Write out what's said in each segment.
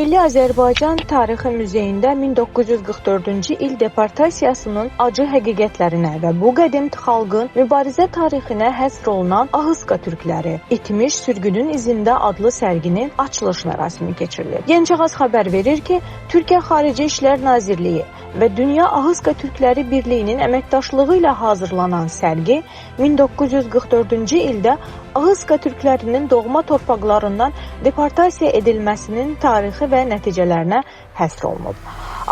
Milli Azərbaycan Tarixi Muzeyində 1944-cü il deportasiyasının acı həqiqətlərinə və bu qədim xalqın mübarizə tarixinə həsr olunan Ahıska türkləri, itmiş sürgünün izində adlı sərginin açılış mərasimi keçirilir. Gəncəğaz xəbər verir ki, Türkiyə Xarici İşlər Nazirliyi və Dünya Ahıska Türkləri Birliyinin əməkdaşlığı ilə hazırlanan sərgi 1944-cü ildə Ahıska türklərinin doğma torpaqlarından deportasiya edilməsinin tarixi və nəticələrinə həsr olunub.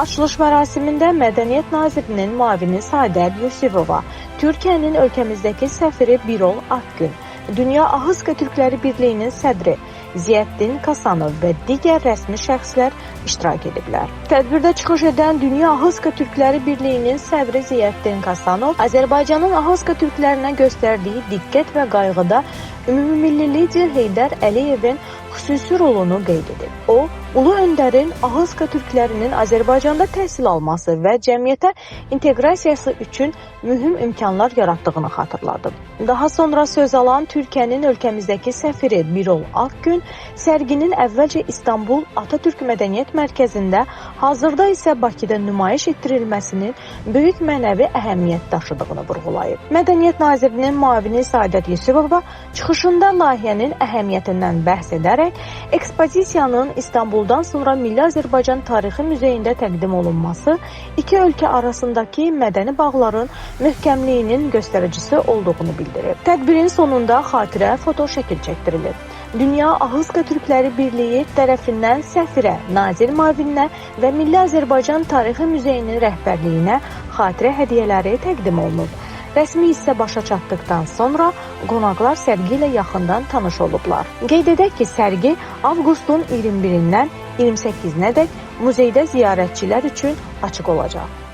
Açılış mərasimində Mədəniyyət Nazirinin müavini Sadət Yusifova, Türkiyənin ölkəmizdəki səfiri Birol Akgün, Dünya Ahıska Türkləri Birliyinin sədri Ziyəddin Kasanov və digər rəsmi şəxslər iştirak ediblər. Tədbirdə çıxış edən Dünya Ahıska Türkləri Birliyinin sədri Ziyəddin Kasanov Azərbaycanın Ahıska türklərinə göstərdiyi diqqət və qayğıda ümummilli lider Heydər Əliyevin xüsusi rolunu qeyd edib. O, Ulu Öndərin Ahıska türklərinin Azərbaycanda təhsil alması və cəmiyyətə inteqrasiyası üçün mühüm imkanlar yaratdığını xatırladı. Daha sonra söz alan Türkiyənin ölkəmizdəki səfiri Birol Akgün, sərginin əvvəlcə İstanbul Atatürk Mədəniyyət Mərkəzində, hazırda isə Bakıda nümayiş etdirilməsinin böyük mənəvi əhəmiyyət daşıdığını vurğulayıb. Mədəniyyət Nazirinin müavini Sadət Yusifova çıxışında layihənin əhəmiyyətindən bəhs edərək, ekspozisiyanın İstanbuldan sonra Milli Azərbaycan Tarixi Muzeyində təqdim olunması iki ölkə arasındakı mədəni bağların möhkəmliyinin göstəricisi olduğunu bildirib. Tədbirin sonunda xatirə fotoşəkil çəkdirilib. Dünya Ahıska Türkləri Birliyi tərəfindən səfirə, nazir müavininə və Milli Azərbaycan Tarixi Muzeyinin rəhbərliyinə xatirə hədiyyələri təqdim olunub. Rəsmi hissə başa çatdıqdan sonra qonaqlar sərgi ilə yaxından tanış olublar. Qeyd edək ki, sərgi avqustun 21-dən 28-nədək muzeydə ziyarətçilər üçün açıq olacaq.